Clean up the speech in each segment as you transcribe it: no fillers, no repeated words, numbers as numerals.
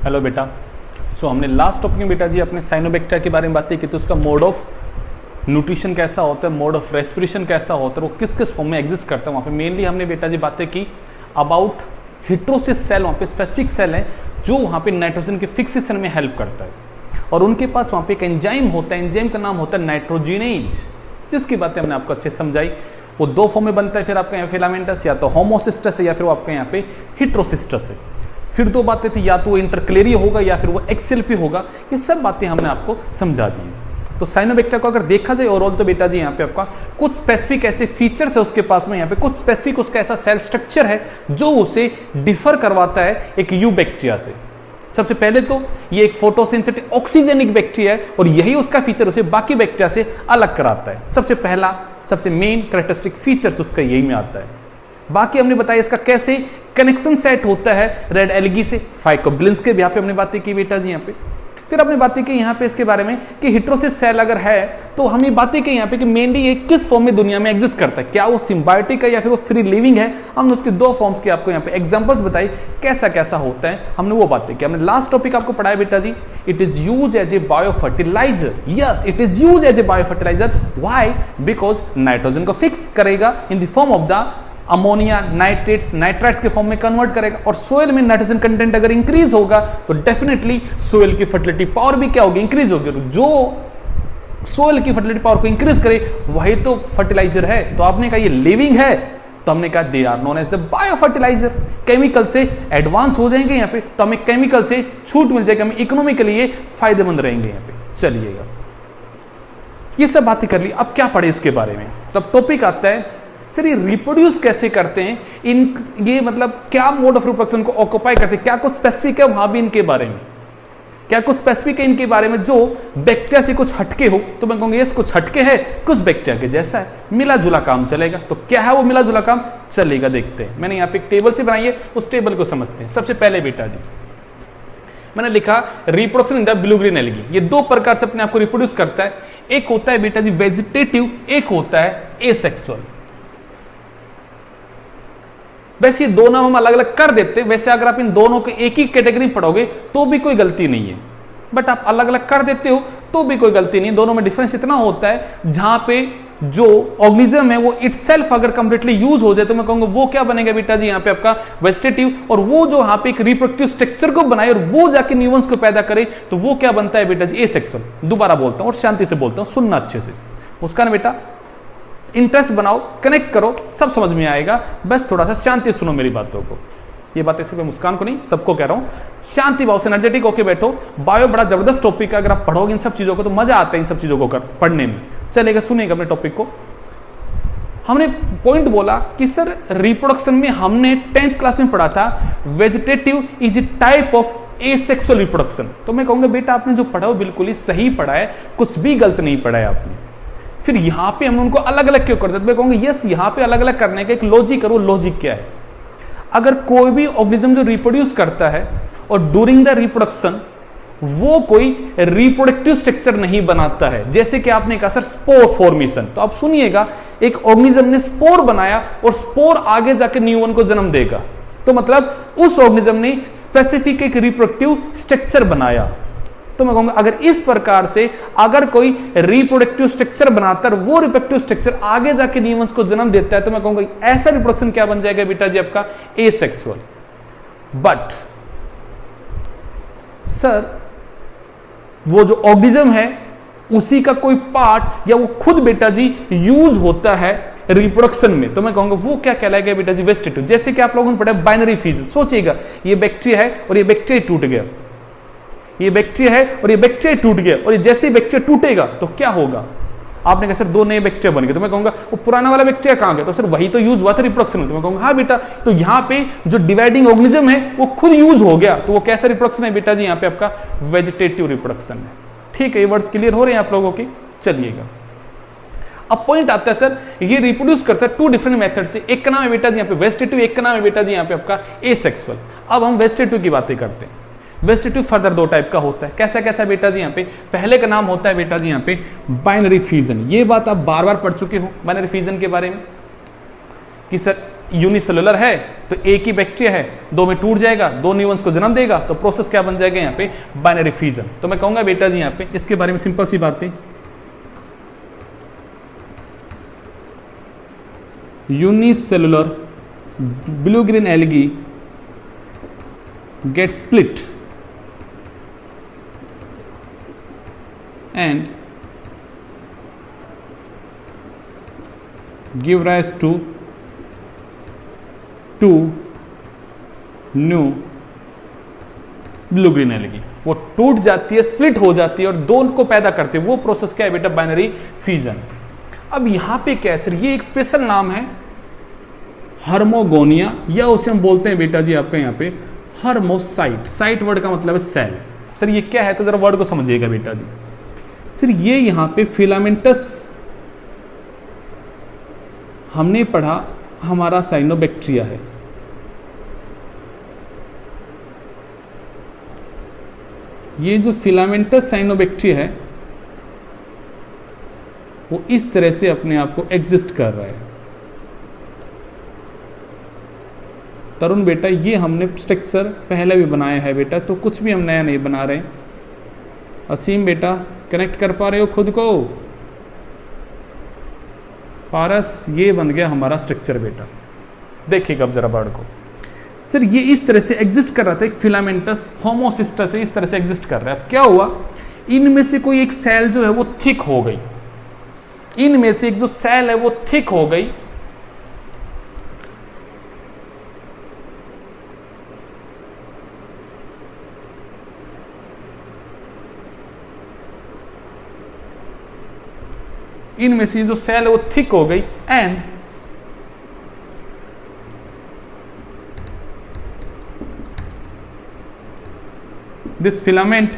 Hello बेटा। हमने last topic में बेटा जी अपने साइनोबैक्टीरिया के बारे में बातें की, तो उसका मोड ऑफ न्यूट्रिशन कैसा होता है, मोड ऑफ रेस्पिरेशन कैसा होता है, वो किस किस फॉर्म में एग्जिस्ट करता है। वहाँ पे मेनली हमने बेटा जी बातें की अबाउट हिट्रोसिस सेल, वहाँ पे स्पेसिफिक सेल है जो वहाँ पे नाइट्रोजन के फिक्सेशन में हेल्प करता है, और उनके पास वहाँ पे एक एंजाइम होता है, एंजाइम का नाम होता है नाइट्रोजिनेज, जिसकी बातें हमने आपको अच्छे समझाई। वो दो फॉर्म में बनता है, फिर आपका यहाँ फिलामेंटस या तो होमोसिस्टस है या फिर वो आपका यहाँ पे हिट्रोसिस्टस है। फिर दो बातें थी, या तो वो इंटरक्लेरी होगा या फिर वो एक्सेल पे होगा। ये सब बातें हमने आपको समझा दी हैं। तो साइनोबैक्टीरिया को अगर देखा जाए ओवरऑल तो बेटा जी यहाँ पे आपका कुछ स्पेसिफिक ऐसे फीचर्स है उसके पास में, यहाँ पे कुछ स्पेसिफिक उसका ऐसा सेल स्ट्रक्चर है जो उसे डिफर करवाता है एक यू बैक्टीरिया से। सबसे पहले तो ये एक फोटोसिंथेटिक ऑक्सीजेनिक बैक्टीरिया है और यही उसका फीचर उसे बाकी बैक्टीरिया से अलग कराता है। सबसे पहला सबसे मेन कैरेक्टरिस्टिक फीचर्स उसका यही में आता है। बाकी हमने बताया इसका कैसे कनेक्शन सेट होता है रेड एल्गी से, फाइकोब्लिन्स के भी यहाँ पे हमने बातें की बेटा जी यहाँ पे। फिर हमने बातें की यहाँ पे इसके बारे में कि हिट्रोसिस सेल अगर है तो हमने बातें की यहाँ पे कि मेनली ये किस फॉर्म में दुनिया में एग्जिस्ट करता है, क्या वो सिम्बायोटिक है या फिर वो फ्री लिविंग है। हमने उसके दो फॉर्म्स के आपको यहाँ पे एग्जांपल्स बताई कैसा कैसा होता है, हमने वो बातें की। हमने लास्ट टॉपिक आपको पढ़ाया बेटा जी, it is use as a bio fertiliser. Yes, it is use as a bio fertiliser. Why? Because nitrogen को फिक्स करेगा in the form of the ammonia, nitrates, nitrites के फॉर्म में कन्वर्ट करेगा, और सोयल में नाइट्रोजन कंटेंट अगर increase होगा तो डेफिनेटली सोयल की फर्टिलिटी पावर भी क्या होगी, इंक्रीज होगी। जो सोयल की फर्टिलिटी पावर को इंक्रीज करे वही तो फर्टिलाइजर है। तो आपने कहा ये लिविंग है, तो हमने कहा they are known as the biofertilizer. Chemical से एडवांस हो जाएंगे यहाँ पे तो हमें केमिकल से छूट मिल जाएगी, हमें इकोनॉमिकली ये फायदेमंद रहेंगे यहाँ पे। चलिएगा, ये सब बातें कर ली, अब क्या पढ़े इसके बारे में। तब टॉपिक आता है सर ये रिप्रोड्यूस कैसे करते हैं, इन ये मतलब क्या मोड ऑफ रिप्रोडक्शन को ऑक्युपाई करते हैं, क्या कुछ स्पेसिफिक है वहां भी इनके बारे में, क्या कुछ स्पेसिफिक है इनके बारे में जो बैक्टीरिया से कुछ हटके हो। तो मैं कहूंगा यस कुछ हटके है, कुछ बैक्टीरिया के जैसा है, मिला जुला काम चलेगा। तो क्या है वो मिला जुला काम, चलेगा देखते हैं। मैंने यहाँ पे एक टेबल से बनाई है, उस टेबल को समझते हैं। सबसे पहले बेटा जी मैंने लिखा reproduction in the blue green algae. ये दो प्रकार से अपने आप को रिप्रोड्यूस करता है, एक होता है बेटा जी वेजिटेटिव, एक होता है एसेक्सुअल। वैसे ये दोनों हम अलग अलग कर देते हैं, वैसे अगर आप इन दोनों को एक ही कैटेगरी पढ़ोगे तो भी कोई गलती नहीं है, बट आप अलग अलग कर देते हो तो भी कोई गलती नहीं। दोनों में डिफरेंस इतना होता है जहां पे जो ऑर्गेनिज्म है वो इटसेल्फ अगर कंप्लीटली यूज हो जाए तो मैं कहूंगा वो क्या बनेगा बेटा जी यहाँ पे आपका वेजिटेटिव, और वो जो यहाँ पे एक रिप्रोडक्टिव स्ट्रक्चर को बनाए और वो जाके न्यूरॉन्स को पैदा करे तो वो क्या बनता है बेटा जी एसेक्सुअल। दोबारा बोलता हूँ और शांति से बोलता हूँ, सुनना अच्छे से। उसका ना बेटा इंटरेस्ट बनाओ, कनेक्ट करो, सब समझ में आएगा, बस थोड़ा सा शांति सुनो मेरी बातों को। ये बातें सिर्फ मुस्कान को नहीं सबको कह रहा हूं, शांति भाव से एनर्जेटिक होके बैठो। बायो बड़ा जबरदस्त टॉपिक है, अगर आप पढ़ोगे इन सब चीजों को तो मजा आता है इन सब चीजों को पढ़ने में। चलेगा, सुनिएगा अपने टॉपिक को। हमने पॉइंट बोला कि सर रिप्रोडक्शन में हमने 10th क्लास में पढ़ा था vegetative is a type of asexual reproduction. तो मैं कहूंगा बेटा आपने जो पढ़ा वो बिल्कुल ही सही पढ़ा है, कुछ भी गलत नहीं पढ़ा है आपने। फिर यहां पे हम उनको अलग अलग क्यों करते हैं, मैं कहूंगा यस यहां पे अलग अलग करने का एक लॉजिक है। वो लॉजिक क्या है, अगर कोई भी ऑर्गेनिज्म जो रिप्रोड्यूस करता है और ड्यूरिंग द रिप्रोडक्शन वो कोई रिप्रोडक्टिव स्ट्रक्चर नहीं बनाता है, जैसे कि आपने कहा सर स्पोर फॉर्मेशन, तो आप सुनिएगा एक ऑर्गेनिज्म ने स्पोर बनाया और स्पोर आगे जाकर न्यूरॉन को जन्म देगा, तो मतलब उस ऑर्गेनिज्म ने स्पेसिफिक एक रिप्रोडक्टिव स्ट्रक्चर बनाया। तो मैं कहूंगा अगर इस प्रकार से अगर कोई रिप्रोडक्टिव स्ट्रक्चर बनाता है वो रिप्रोडक्टिव स्ट्रक्चर आगे जाके न्यूरॉन्स को जन्म देता है, तो मैं कहूंगा ऐसा रिप्रोडक्शन क्या बन जाएगा बेटा जी आपका एसेक्सुअल। बट सर वो जो ऑर्गेनिज्म है उसी का कोई पार्ट या वो खुद बेटा जी यूज होता है रिप्रोडक्शन में, तो मैं कहूंगा वो क्या कहलाएगा बेटा जी वेजिटेटिव। जैसे कि आप लोगों ने पढ़ा बाइनरी फिजन, सोचिएगा ये बैक्टीरिया है और ये बैक्टीरिया टूट गया, ये बैक्टीरिया है और ये बैक्टीरिया टूट गया, और ये जैसे ही बैक्टीरिया टूटेगा तो क्या होगा, आपने कहा सर दो नए बैक्टीरिया बन गए, तो मैं कहूंगा वो पुराना वाला बैक्टीरिया कहां गया, तो सर वही तो यूज हुआ था रिप्रोडक्शन में। तो मैं कहूंगा हाँ बेटा, तो यहाँ पे जो डिवाइडिंग ऑर्गेनिज्म है वो खुद यूज हो गया, तो वो कैसा रिप्रोडक्शन है बेटा जी यहाँ पे आपका वेजिटेटिव रिप्रोडक्शन है। ठीक है, ये वर्ड्स क्लियर हो रहे हैं आप लोगों के। चलिएगा, अब पॉइंट आता है सर ये रिप्रोड्यूस करता है 2 डिफरेंट मेथड से, एक का नाम है बेटा जी यहाँ पे वेजिटेटिव, एक का नाम है बेटा जी यहाँ पे आपका एसेक्सुअल। अब हम वेजिटेटिव की बातें करते हैं। वेजिटेटिव फर्दर 2 टाइप का होता है, कैसा कैसा बेटा जी यहाँ पे, पहले का नाम होता है बेटा जी यहाँ पे बाइनरी फिजन। ये बात आप बार बार पढ़ चुके हो बाइनरी फिजन के बारे में कि सर यूनिसेलुलर है तो एक ही बैक्टीरिया है, दो में टूट जाएगा, दो न्यूरॉन्स को जन्म देगा, तो प्रोसेस क्या बन जाएगा यहाँ पे, बाइनरी फ्यूजन। तो मैं कहूंगा बेटा जी यहाँ पे इसके बारे में सिंपल सी बात है, unicellular blue green algae get split and give rise to new blue green algae. वो टूट जाती है, स्प्लिट हो जाती है और दो को पैदा करती है, वो प्रोसेस क्या है बेटा, बाइनरी फ्यूजन। अब यहां पे क्या है सर, ये एक स्पेशल नाम है हर्मोगोनिया, या उसे हम बोलते हैं बेटा जी आपका यहाँ पे हर्मोसाइट। साइट वर्ड का मतलब है सेल। सर ये क्या है, तो जरा वर्ड को समझिएगा बेटा जी। सर ये यहां पे फिलामेंटस हमने पढ़ा हमारा साइनोबैक्टीरिया है, ये जो फिलामेंटस साइनोबैक्टीरिया है वो इस तरह से अपने आप को एग्जिस्ट कर रहा है। तरुण बेटा ये हमने स्ट्रक्चर पहले भी बनाया है बेटा, तो कुछ भी हम नया नहीं बना रहे। असीम बेटा कनेक्ट कर पा रहे हो खुद को? पारस ये बन गया हमारा स्ट्रक्चर बेटा, देखिएगा अब जरा वर्ड को। सर ये इस तरह से एग्जिस्ट कर रहा था, एक फिलामेंटस होमोसिस्टस से इस तरह से एग्जिस्ट कर रहा है। अब क्या हुआ, इनमें से कोई एक सेल जो है वो थिक हो गई, इनमें से एक जो सेल है वो थिक हो गई, इनमें से जो सेल है वो थिक हो गई and this filament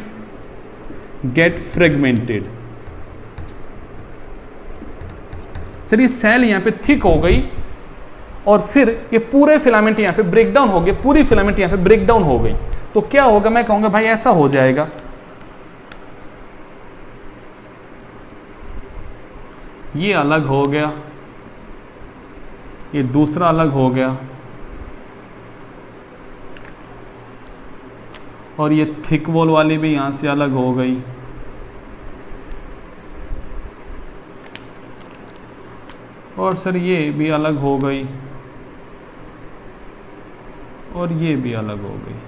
get fragmented. Sir ये सेल यहां पे थिक हो गई और फिर ये पूरे फिलामेंट यहां पे ब्रेक डाउन हो गए, पूरी फिलामेंट यहां पे ब्रेक डाउन हो गई। तो क्या होगा, मैं कहूंगा भाई ऐसा हो जाएगा, ये अलग हो गया, ये दूसरा अलग हो गया और ये थिक वॉल वाली भी यहां से अलग हो गई और सर ये भी अलग हो गई और ये भी अलग हो गई।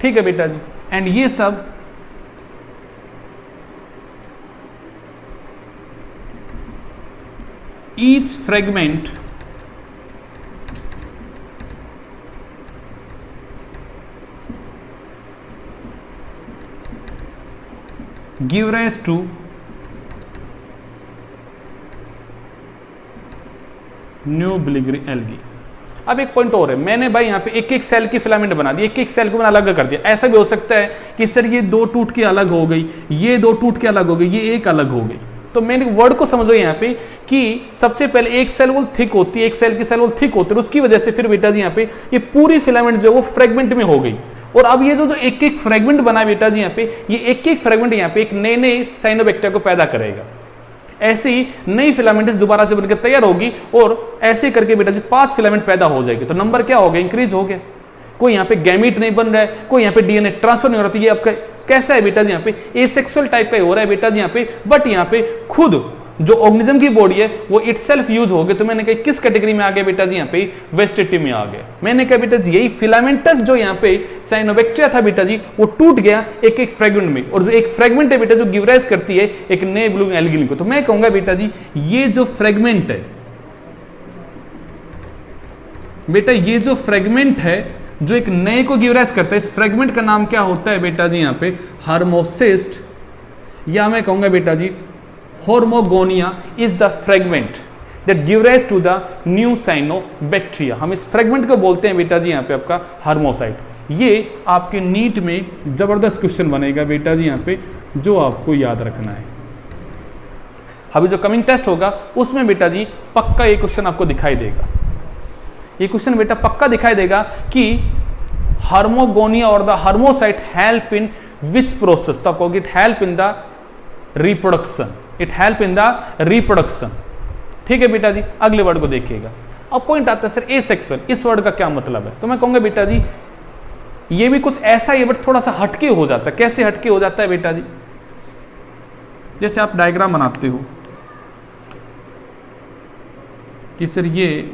ठीक है बेटा जी, एंड ये सब each fragment give rise to new blue green algae. अब एक पॉइंट और है, मैंने भाई यहाँ पे एक एक सेल की फिलामेंट बना दी, एक एक सेल को मैंने अलग कर दिया। ऐसा भी हो सकता है कि सर ये दो टूट के अलग हो गई, ये दो टूट के अलग हो गई, ये एक अलग हो गई। तो मैंने वर्ड को समझो यहाँ पे कि सबसे पहले एक सेल वॉल थिक होती है, एक सेल की सेल वॉल थिक होती है, उसकी वजह से फिर बेटा जी यहाँ पे ये पूरी फिलामेंट जो है वो फ्रेगमेंट में हो गई। और अब ये जो एक एक फ्रेगमेंट बना बेटा जी यहाँ पे, ये एक एक फ्रेगमेंट यहाँ पे एक नए नए साइनोबैक्टीरिया को पैदा करेगा। ऐसी नई फिलामेंट्स दोबारा से बनकर तैयार होगी और ऐसे करके बेटा जी 5 फिलामेंट पैदा हो जाएगी। तो नंबर क्या हो गया, इंक्रीज हो गया। कोई यहाँ पे गैमीट नहीं बन रहा है, कोई यहाँ पे डीएनए ट्रांसफर नहीं हो रहा। तो ये आपका कैसा है बेटा जी यहाँ पे, एसेक्सुअल टाइप का हो रहा है बेटा जी यहाँ पे, बट यहाँ पे खुद जो ऑर्गेनिज्म की बॉडी है वो इटसेल्फ यूज हो गया। तो मैंने कहा किस कैटेगरी में आ गया बेटा जी यहाँ पे, वेस्टेटिव में आ गया। मैंने कहा बेटा जी यही फिलामेंटस जो यहाँ पे साइनोबैक्टीरिया था बेटा जी वो टूट गया एक एक फ्रेगमेंट में, और जो एक फ्रेगमेंट है बेटा जो गिव राइज करती है एक नए ब्लू एल्गी को। तो मैं कहूंगा बेटा जी ये जो फ्रेगमेंट है बेटा, ये जो फ्रेगमेंट है जो एक नए को गिव राइज करता है, इस फ्रेगमेंट का नाम क्या होता है बेटा जी यहाँ पे, हार्मोसिस्ट, या मैं कहूंगा बेटा जी hormogonia is the fragment that give rise to the new cyanobacteria. हम इस फ्रेगमेंट को बोलते हैं बेटा जी यहाँ पे आपका हार्मोसाइट। ये आपके नीट में जबरदस्त क्वेश्चन बनेगा बेटा जी यहाँ पे, जो आपको याद रखना है। अभी जो कमिंग टेस्ट होगा उसमें बेटा जी पक्का ये क्वेश्चन आपको दिखाई देगा। ये क्वेश्चन बेटा पक्का दिखाई देगा कि हार्मोगोनिया और the hormocyte help in which process. तो आपको it help in the reproduction, it help in the reproduction. ठीक है बेटा जी, अगले वर्ड को देखिएगा। अब पॉइंट आता है सर एसेक्सुअल, इस वर्ड का क्या मतलब है? तो मैं कहूंगा बेटा जी ये भी कुछ ऐसा ही है बट थोड़ा सा हटके हो जाता है। कैसे हटके हो जाता है बेटा जी? जैसे आप डायग्राम बनाते हो कि सर ये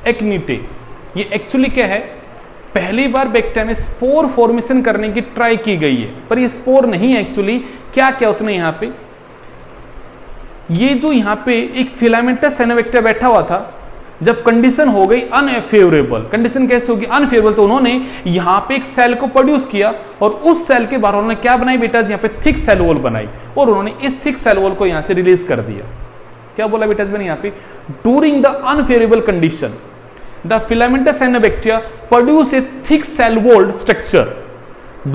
एक्निटे, ये एक्चुअली क्या है, पहली बार बैक्टीरिया में स्पोर फॉर्मेशन करने की ट्राई की गई है, पर ये स्पोर नहीं है एक्चुअली। क्या क्या उसने यहां पे, ये जो यहां पे एक फिलामेंटस साइनोबैक्टीरिया बैठा हुआ था, जब कंडीशन हो गई अनफेवरेबल, कंडीशन कैसे होगी अनफेवरेबल, तो उन्होंने यहां पे एक सेल को प्रोड्यूस किया और उस सेल के बाहर उन्होंने क्या बनाई बेटा जी, यहां पे थिक सेल वॉल बनाई और उन्होंने इस थिक सेल वॉल को यहां से रिलीज कर दिया। क्या बोला बेटा जी मैंने यहां पे, during the unfavourable condition the filamentous cyanobacteria produce a thick cell walled structure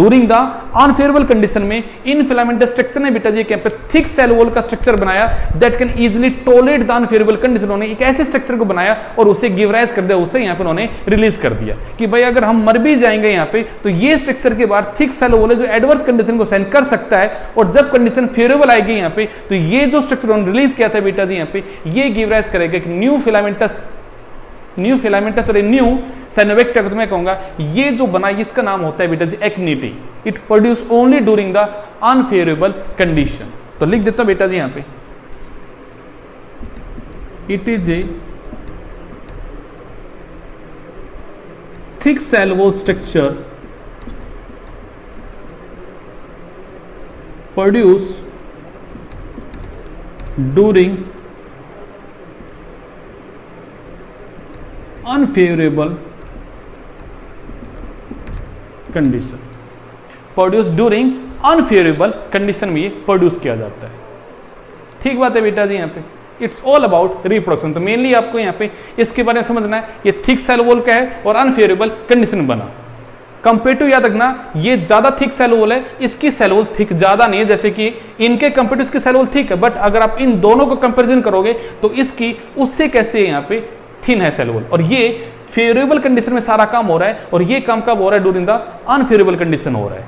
during the unfavorable condition में इन filamentous structure ने बेटा जी क्या पे thick cell wall का structure बनाया that can easily tolerate the unfavorable condition। उन्होंने एक ऐसे structure को बनाया और उसे give rise कर दिया, उसे यहाँ पे उन्होंने रिलीज कर दिया कि भाई अगर हम मर भी जाएंगे यहाँ पे तो ये structure के बाद thick cell wall है जो adverse condition को सहन कर सकता है, और जब condition favorable आएगी यहाँ पे तो ये जो structure उन्होंने रिलीज किया था बेटा जी यहाँ पे ये give rise करेगा एक न्यू फिलामेंटस और न्यू साइनोबैक्टीरिया को मैं कहूंगा ये जो बना इसका नाम होता है बेटा जी akinete. It produce only during the unfavourable condition. तो लिख देता हूं बेटा जी यहां पे, it is a thick cell wall structure produce during unfavourable condition, produce during unfavourable condition में ये प्रोड्यूस किया जाता है। ठीक बात है बेटा जी यहाँ पे, इट्स ऑल अबाउट रिप्रोडक्शन। तो मेनली आपको यहाँ पे इसके बारे में समझना है, ये थिक सेल वॉल का है और अनफेवरेबल कंडीशन बना। कंपेरेटिव याद रखना, ये ज्यादा थिक सेल वॉल है, इसकी सेल वॉल थिक ज्यादा नहीं है, जैसे कि इनके कंपेरेटिव इसकी सेल वॉल थिक है, बट अगर आप इन दोनों को कंपेरिजन करोगे तो इसकी उससे कैसे है यहाँ पे थिन है सेल वॉल, और ये फेवरेबल कंडीशन में सारा काम हो रहा है और ये काम कब हो रहा है, ड्यूरिंग द अनफेवरेबल कंडीशन हो रहा है।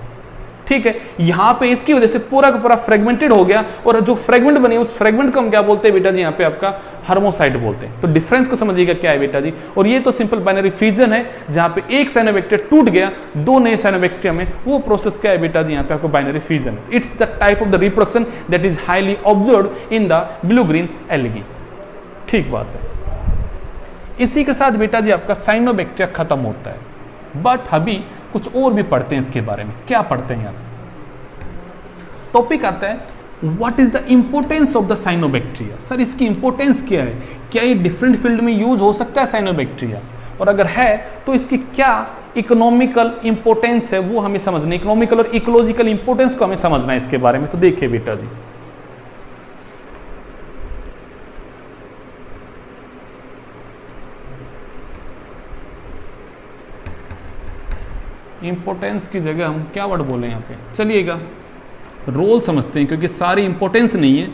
ठीक है, यहां पे इसकी वजह से पूरा का पूरा फ्रेगमेंटेड हो गया, और जो फ्रेगमेंट बनी उस फ्रेगमेंट को हम क्या बोलते हैं बेटा जी, यहाँ पे आपका हार्मोसाइट बोलते हैं। तो डिफरेंस को समझिएगा क्या है बेटा जी, और ये तो सिंपल बाइनरी फ्यूजन है, जहां पे एक साइनोबैक्टीरिया टूट गया दो नए साइनोबैक्टीरिया में, वो प्रोसेस क्या है बेटा जी, यहाँ पे आपको binary fusion. It's the type of the reproduction that is highly observed in the blue green algae. ठीक बात है, इसी के साथ बेटा जी आपका साइनोबैक्टीरिया खत्म होता है, बट अभी कुछ और भी पढ़ते हैं इसके बारे में। क्या पढ़ते हैं यार, टॉपिक आता है what is the importance of the cyanobacteria. Sir इसकी इंपोर्टेंस क्या है, क्या ये डिफरेंट फील्ड में यूज हो सकता है साइनोबैक्टीरिया, और अगर है तो इसकी क्या इकोनॉमिकल इंपोर्टेंस है वो हमें समझना, इकोनॉमिकल और इकोलॉजिकल इंपोर्टेंस को हमें समझना है इसके बारे में। तो देखिए बेटा जी, इंपोर्टेंस की जगह हम क्या वर्ड बोले यहाँ पे, चलिएगा रोल समझते हैं, क्योंकि सारी इंपोर्टेंस नहीं है,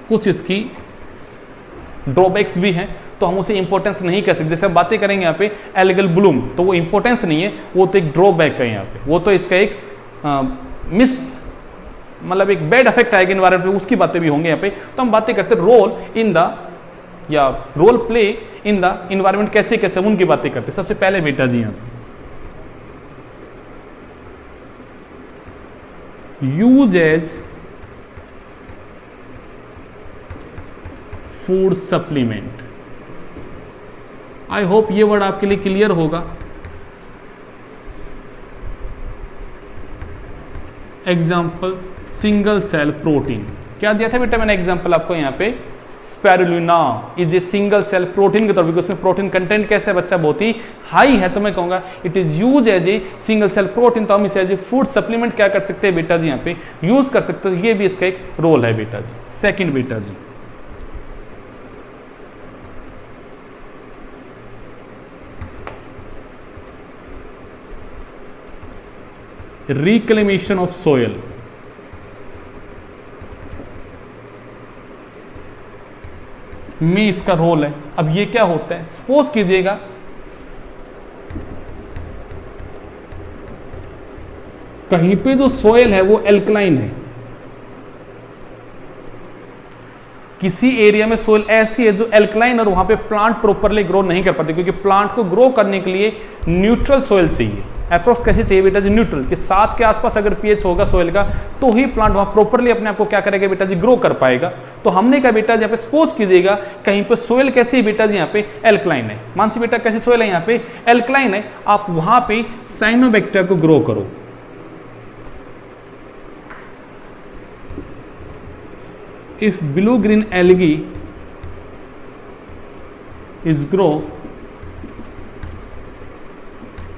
कुछ इसकी ड्रॉबैक्स भी हैं, तो हम उसे इंपोर्टेंस नहीं कह सकते। जैसे हम बातें करेंगे यहाँ पे एल्गल ब्लूम, तो वो इंपोर्टेंस नहीं है, वो तो एक ड्रॉबैक है यहाँ पे, वो तो इसका एक मतलब एक बैड इफेक्ट आएगा एनवायरमेंट पे, उसकी बातें भी होंगे यहाँ पे। तो हम बातें करते हैं रोल इन द या role play in the environment, कैसे कैसे उनकी बातें करते हैं। सबसे पहले बेटा जी यहाँ पे use as food supplement. I hope ये वर्ड आपके लिए क्लियर होगा। एग्जाम्पल सिंगल सेल प्रोटीन, क्या दिया था बेटा मैंने एग्जाम्पल आपको यहाँ पे, spirulina is a single cell protein के तौर पर, उसमें प्रोटीन कंटेंट कैसे है बच्चा, बहुत ही हाई है, तो मैं कहूंगा it is use as a single cell protein, तो हम इसे एज ए फूड सप्लीमेंट क्या कर सकते हैं बेटा जी यहाँ पे यूज कर सकते हो, ये भी इसका एक रोल है बेटा जी। सेकंड बेटा जी, रिक्लेमेशन ऑफ सोयल। में इसका रोल है। अब ये क्या होता है, सपोज कीजिएगा कहीं पे जो सोयल है वो एल्कलाइन है, किसी एरिया में सोयल ऐसी है जो एल्कलाइन और वहां पे प्लांट प्रॉपरली ग्रो नहीं कर पाते, क्योंकि प्लांट को ग्रो करने के लिए न्यूट्रल सोयल चाहिए। अप्रोक्स कैसे चाहिए बेटा जी, न्यूट्रल कि 7 के आसपास अगर पीएच होगा सोयल का तो ही प्लांट वहां प्रॉपरली अपने आप को क्या करेगा बेटा जी, ग्रो कर पाएगा। तो हमने कहा बेटा जी यहाँ पे सपोज कीजिएगा कहीं पे सोयल कैसी है बेटा जी, यहाँ पे एल्कलाइन है, मानसी बेटा कैसी सोयल है, यहाँ पे एल्कलाइन है, आप वहां पे साइनोबैक्टीरिया को ग्रो करो। If blue green algae is grow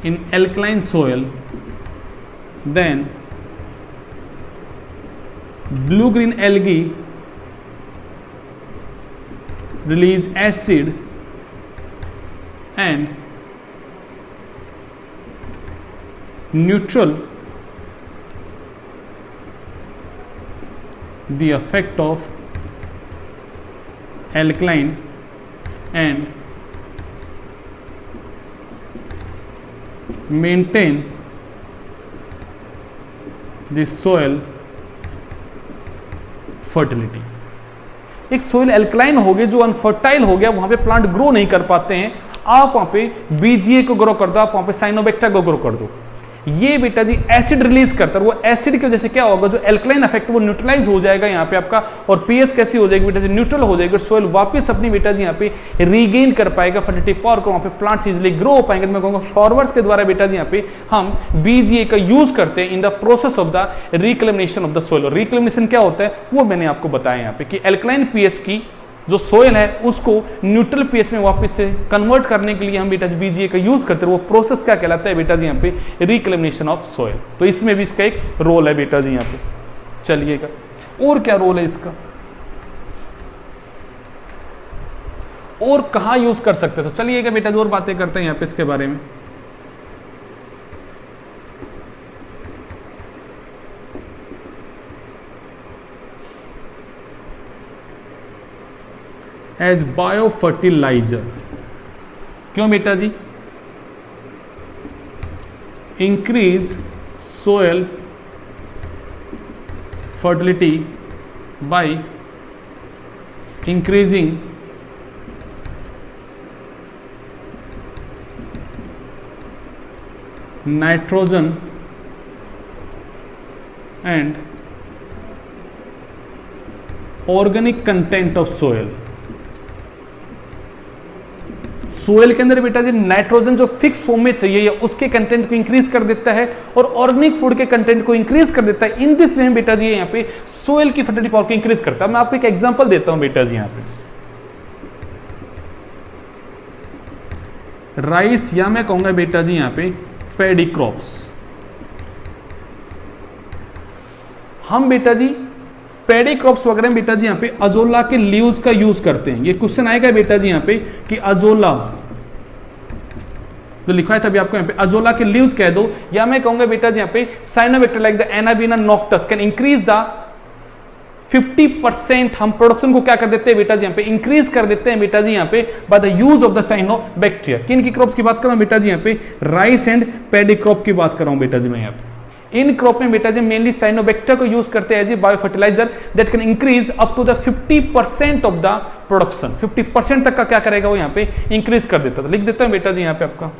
in alkaline soil, then blue green algae release acid and neutral the effect of alkaline and maintain the soil fertility। एक सोइल एल्कलाइन हो गया जो अनफर्टाइल हो गया, वहां पे प्लांट ग्रो नहीं कर पाते हैं, आप वहां पे बीजीए को ग्रो कर दो, आप वहां पे साइनोबैक्टीरिया को ग्रो कर दो, ये बेटा जी एसिड रिलीज करता है, वो एसिड की वजह से क्या होगा, जो एल्कलाइन इफेक्ट वो न्यूट्रलाइज हो जाएगा यहाँ पे आपका, और पीएच कैसी हो जाएगी बेटा जी, न्यूट्रल हो जाएगी, सोइल वापस अपनी बेटा जी यहाँ पे रीगेन कर पाएगा फर्टिलिटी पावर को, वहाँ पे प्लांट्स इजिली ग्रो हो पाएंगे। तो मैं कहूँगा फॉरवर्ड्स के द्वारा बेटा जी यहाँ पे हम बीजीए का यूज करते हैं in the process of the reclamation of the soil. Reclamation क्या होता है वो मैंने आपको बताया यहाँ पे कि एल्कलाइन पीएच की जो सोयल है उसको न्यूट्रल पीएच में वापस से कन्वर्ट करने के लिए हम बेटा जी बीजीए का यूज करते हैं, वो प्रोसेस क्या कहलाता है बेटा जी यहाँ पे, रिक्लेमिनेशन ऑफ सोयल। तो इसमें भी इसका एक रोल है बेटा जी यहाँ पे। चलिएगा और क्या रोल है इसका, और कहां यूज कर सकते हैं, तो चलिएगा बेटा जी और बातें करते हैं यहाँ पे इसके बारे में। एज बायो फर्टिलाइजर, क्यों बेटा जी, increase soil fertility by increasing nitrogen and organic content of soil. Soil के अंदर बेटा जी नाइट्रोजन जो फिक्स फॉर्म में चाहिए या उसके कंटेंट को इंक्रीज कर देता है और ऑर्गेनिक फूड के कंटेंट को इंक्रीज कर देता है। इन दिस वे बेटा जी यहाँ पे सोयल की फर्टिलिटी पावर को इंक्रीज करता है। मैं आपको एक एग्जांपल देता हूं बेटा जी यहाँ पे, राइस या मैं कहूंगा बेटा जी यहाँ पे पैडी क्रॉप्स। हम बेटा जी पैडी क्रॉप्स वगैरह बेटा जी यहाँ पे अजोला के लीव्स का यूज करते हैं। ये क्वेश्चन आएगा बेटा जी यहाँ पे कि अजोला जो लिखा है तभी आपको यहाँ पे अजोला के लीव्स कह दो, या मैं कहूंगा बेटा जी यहाँ पे cyanobacteria like the Anabaena Nostoc can increase the 50%। हम प्रोडक्शन को क्या कर देते हैं बेटा जी यहाँ पे इंक्रीज कर देते हैं बेटा जी यहाँ पे by the use of the cyanobacteria. किन की क्रॉप्स की बात कर रहा हूं बेटा जी यहाँ पे, राइस एंड पैडी क्रॉप की बात कर रहा हूं बेटा जी मैं यहाँ पे। इन क्रॉप में बेटा जी मेनली साइनोबैक्टीरिया को यूज करते हैं as a bio fertiliser that can increase up to the 50% of the production. 50% तक का क्या करेगा वो यहाँ पे इंक्रीज कर देता है। तो लिख देता हूं बेटा जी यहाँ पे आपका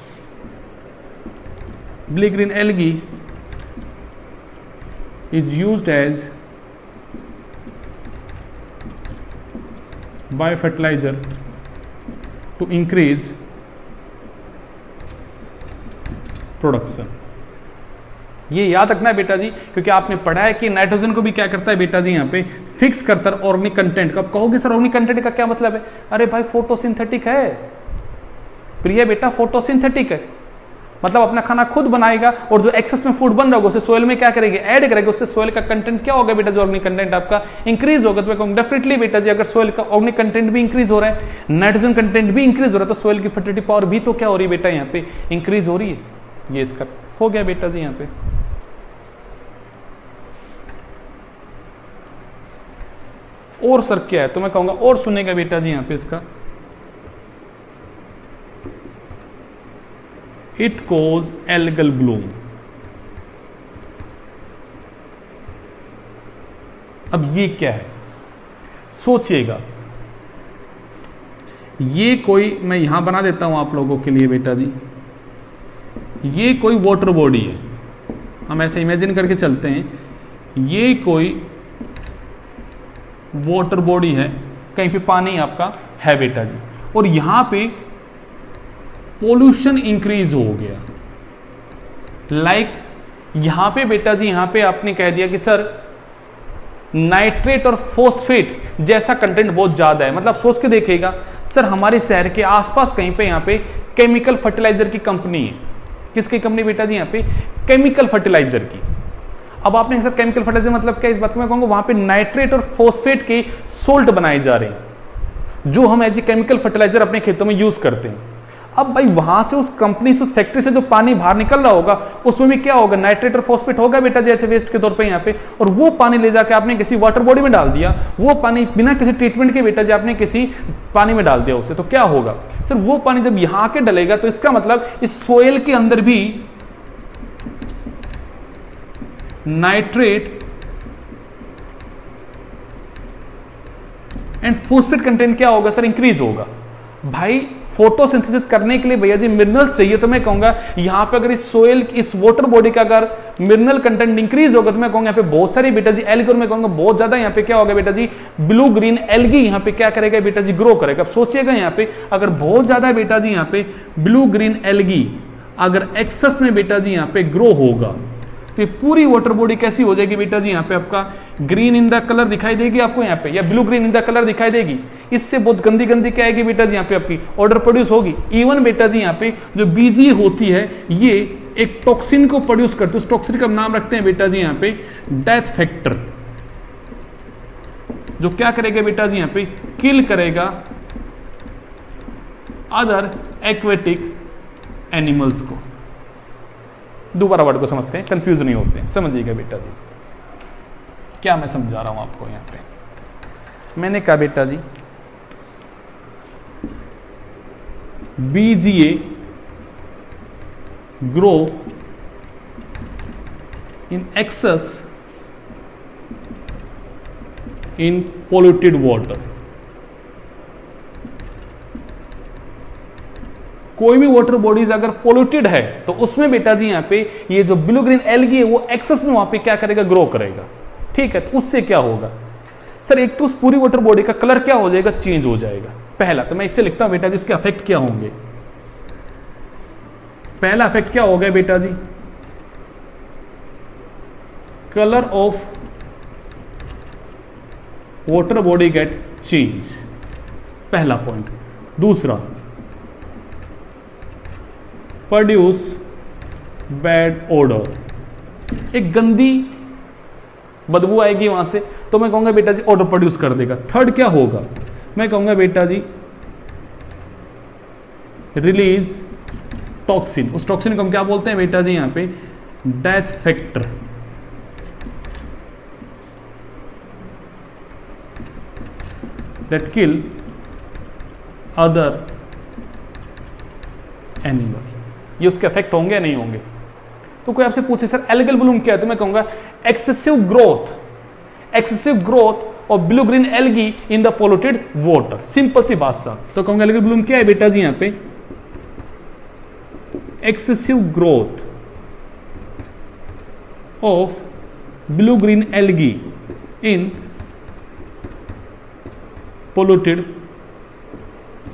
blue green algae is used as biofertilizer to increase production. ये याद रखना है बेटा जी, क्योंकि आपने पढ़ा है कि नाइट्रोजन को भी क्या करता है बेटा जी यहाँ पे फिक्स करता है ऑर्गेनिक कंटेंट का। कहोगे सर ऑर्गेनिक कंटेंट का क्या मतलब है? अरे भाई फोटोसिंथेटिक है प्रिय बेटा, फोटोसिंथेटिक है, मतलब अपना खाना खुद बनाएगा और जो एक्सेस में फूड बन रहा होगा उसे सोयल में क्या करेगी, ऐड करेगा, उससे सोयल का कंटेंट क्या होगा बेटा, जो ऑर्गेनिक कंटेंट आपका इंक्रीज होगा। तो मैं कहूँगा डेफिनेटली बेटा जी, अगर सोयल का ऑर्गेनिक कंटेंट भी इंक्रीज हो रहा है, नाइट्रोजन कंटेंट भी इंक्रीज हो रहा है, तो सोयल की फर्टिलिटी पावर भी तो क्या हो रही है बेटा, यहाँ पे इंक्रीज हो रही है। ये इसका हो गया बेटा जी यहाँ पे। और सर क्या है, तो मैं कहूंगा और सुनेगा बेटा जी यहाँ पे इसका, इट कोज एल्गल ब्लूम। अब ये क्या है सोचिएगा, ये कोई, मैं यहां बना देता हूं आप लोगों के लिए बेटा जी, ये कोई वाटर बॉडी है, हम ऐसे इमेजिन करके चलते हैं, ये कोई वाटर बॉडी है, कहीं पे पानी आपका है बेटा जी, और यहां पे पोल्यूशन इंक्रीज हो गया। लाइक यहां पे बेटा जी, यहां पे आपने कह दिया कि सर नाइट्रेट और फोस्फेट जैसा कंटेंट बहुत ज्यादा है, मतलब सोच के देखिएगा सर, हमारे शहर के आसपास कहीं पे यहां पे केमिकल फर्टिलाइजर की कंपनी है। किसकी कंपनी बेटा जी, यहां पे केमिकल फर्टिलाइजर की। अब आपने सर केमिकल फर्टिलाइजर मतलब क्या, इस बात को मैं कहूंगा, वहां पे नाइट्रेट और फोस्फेट के सोल्ट बनाए जा रहे हैं, जो हम एज ए केमिकल फर्टिलाइजर अपने खेतों में यूज करते हैं। अब भाई वहां से उस कंपनी से, उस फैक्ट्री से जो पानी बाहर निकल रहा होगा, उसमें भी क्या होगा, नाइट्रेट और फोस्फेट होगा बेटा, जैसे वेस्ट के तौर पे यहाँ पे, और वो पानी ले जाके आपने किसी वाटर बॉडी में डाल दिया, वो पानी बिना किसी ट्रीटमेंट के बेटा जी आपने किसी पानी में डाल दिया उसे, तो क्या होगा सर, वो पानी जब यहां के डलेगा तो इसका मतलब इस सोयल के अंदर भी नाइट्रेट एंड फोस्फेट कंटेंट क्या होगा सर, इंक्रीज होगा। भाई फोटोसिंथेसिस करने के लिए भैया जी मिनरल्स चाहिए, तो मैं कहूंगा यहां पे अगर इस सोयल, इस वाटर बॉडी का अगर मिनरल कंटेंट इंक्रीज होगा, तो मैं कहूंगा यहाँ पे बहुत सारी बेटा जी एल्गी, और मैं कहूंगा बहुत ज्यादा यहाँ पे क्या होगा बेटा जी, ब्लू ग्रीन एल्गी यहाँ पे क्या करेगा बेटा जी, ग्रो करेगा। अब सोचिएगा यहाँ पे अगर बहुत ज्यादा बेटा जी यहाँ पे ब्लू ग्रीन एल्गी अगर एक्सेस में बेटा जी यहाँ पे ग्रो होगा, तो ये पूरी वाटर बॉडी कैसी हो जाएगी बेटा जी, यहाँ पे आपका ग्रीन इन द कलर दिखाई देगी आपको यहाँ पे, या blue green in the colour दिखाई देगी। इससे बहुत गंदी गंदी क्या आएगी बेटा जी, यहाँ पे आपकी ऑर्डर प्रोड्यूस होगी। इवन बेटा जी यहाँ पे जो बीजी होती है, ये एक टॉक्सिन को प्रोड्यूस करती है, उस टॉक्सिन का नाम रखते हैं बेटा जी यहाँ पे डेथ फैक्टर, जो क्या करेगा बेटा जी यहाँ पे, किल करेगा अदर एक्वेटिक एनिमल्स को। दोबारा वर्ड को समझते हैं, कंफ्यूज नहीं होते हैं, समझिएगा बेटा जी क्या मैं समझा रहा हूं आपको। यहां पे मैंने कहा बेटा जी BGA grow in excess in polluted water. कोई भी वाटर बॉडीज अगर पोल्यूटेड है तो उसमें बेटा जी यहाँ पे ये जो ब्लू ग्रीन एल्गी है वो एक्सेस में वहां पे क्या करेगा, ग्रो करेगा। ठीक है, तो उससे क्या होगा सर, एक तो उस पूरी वाटर बॉडी का कलर क्या हो जाएगा, चेंज हो जाएगा। पहला तो मैं इससे लिखता हूं बेटा जी, इसके अफेक्ट क्या होंगे। पहला अफेक्ट क्या हो गया बेटा जी, colour of water body get change, पहला पॉइंट। दूसरा, प्रोड्यूस बैड ओडर, एक गंदी बदबू आएगी वहां से, तो मैं कहूंगा बेटा जी ओडर प्रोड्यूस कर देगा। थर्ड क्या होगा, मैं कहूंगा बेटा जी रिलीज टॉक्सिन, उस टॉक्सिन को हम क्या बोलते हैं बेटा जी यहां पे, death factor. That kill other animal. ये उसके इफेक्ट होंगे या नहीं होंगे। तो कोई आपसे पूछे सर एल्गल ब्लूम क्या है, तो मैं कहूंगा excessive growth of blue green algae in the polluted water. Simple सी बात साहब, तो कहूंगा एल्गल ब्लूम क्या है बेटा जी यहां पे, excessive growth of blue green algae in polluted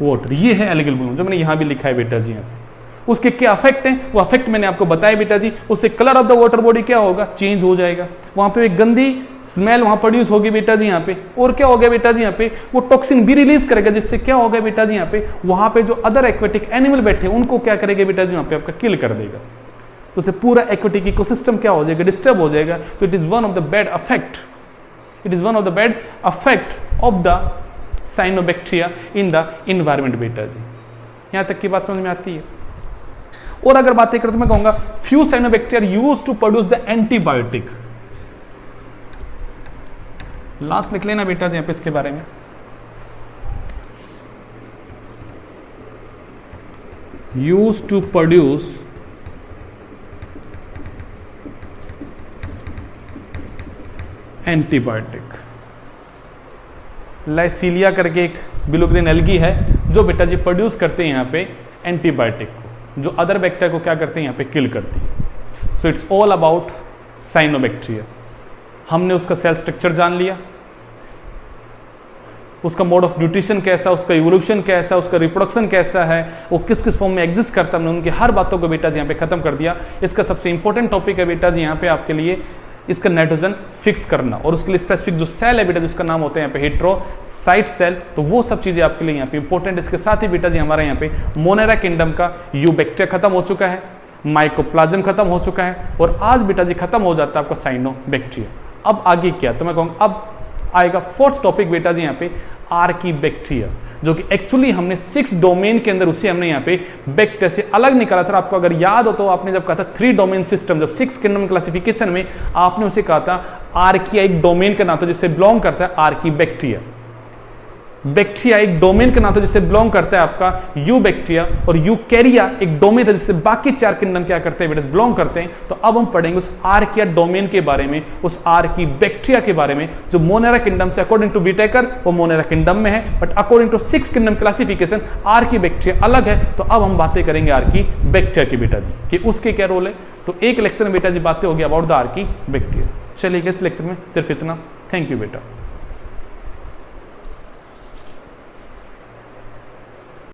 water. ये है एल्गल ब्लूम, जो मैंने यहां भी लिखा है बेटा जी यहां पे। उसके क्या अफेक्ट हैं, वो अफेक्ट मैंने आपको बताया बेटा जी। उससे colour of the water body क्या होगा, चेंज हो जाएगा। वहां पे एक गंदी स्मेल वहां प्रोड्यूस होगी बेटा जी यहाँ पे। और क्या हो गया बेटा जी यहाँ पे, वो टॉक्सिन भी रिलीज करेगा, जिससे क्या होगा बेटा जी यहाँ पे, वहां पे जो अदर एक्वेटिक एनिमल बैठे उनको क्या करेगा बेटा जी वहां पे आपका किल कर देगा। तो उससे पूरा एक्वेटिक इकोसिस्टम क्या हो जाएगा, डिस्टर्ब हो जाएगा। तो it is one of the bad affect, it is one of the bad affect of the cyanobacteria in the environment बेटा जी। यहां तक की बात समझ में आती है। और अगर बातें करें तो मैं कहूंगा few cyanobacteria used to produce the antibiotic. Last लिख लेना बेटा जी यहां पे इसके बारे में। Used to produce antibiotic. लाइसीलिया करके एक ब्लू ग्रीन एल्गी है जो बेटा जी प्रोड्यूस करते हैं यहाँ पे एंटीबायोटिक को, जो अदर बैक्टीरिया को क्या करते हैं यहाँ पे किल करती है। So it's all about cyanobacteria. हमने उसका सेल स्ट्रक्चर जान लिया, उसका मोड ऑफ न्यूट्रिशन कैसा, उसका इवोल्यूशन कैसा, उसका रिप्रोडक्शन कैसा है, वो किस किस फॉर्म में एग्जिस्ट करता है, हमने उनकी हर बातों को बेटा जी यहाँ पे खत्म कर दिया। इसका सबसे इंपॉर्टेंट टॉपिक है बेटा जी यहाँ पे आपके लिए इसका नाइट्रोजन फिक्स करना, और उसके लिए स्पेसिफिक जो सेल है बेटा जिसका नाम होता है यहाँ पे हेट्रोसाइट सेल। तो वो सब चीजें आपके लिए यहाँ पे इंपॉर्टेंट। इसके साथ ही बेटा जी हमारे यहाँ पे मोनेरा किंगडम का यूबैक्टीरिया खत्म हो चुका है, माइकोप्लाज्म खत्म हो चुका है, और आज बेटा जी खत्म हो जाता है आपका साइनोबैक्टीरिया। अब आगे क्या, तो मैं कहूँगा अब आएगा फोर्थ टॉपिक बेटा जी यहाँ पे आर्कीबैक्टीरिया, जो कि एक्चुअली हमने 6 डोमेन के अंदर उसे हमने यहाँ पे बैक्टीरिया से अलग निकाला था। आपको अगर याद हो तो आपने जब कहा था 3 डोमेन सिस्टम, जब 6 किंगडम क्लासिफिकेशन में आपने उसे कहा था आर्किया एक डोमेन का नाम था जिससे बिलोंग करता है आर्कीबैक्टीरिया। बैक्टीरिया एक डोमेन का नाम था जिससे बिलोंग करता है आपका यूबैक्टीरिया, और यूकैरिया एक डोमेन था जिससे बाकी 4 किंगडम क्या करते हैं बेटा बिलोंग करते हैं। तो अब हम पढ़ेंगे उस आर्किया डोमेन के बारे में, उस आर्कीबैक्टीरिया के बारे में जो मोनेरा किंगडम से अकॉर्डिंग टू विटेकर वो मोनेरा किंगडम में है, but according to 6 kingdom classification archaebacteria अलग है। तो अब हम बातें करेंगे आर्कीबैक्टीरिया की बेटा जी कि उसके क्या रोल है। तो एक लेक्चर में बेटा जी बातें होगी अबाउट द आर्कीबैक्टीरिया। चलिए इस लेक्चर में सिर्फ इतना। थैंक यू बेटा।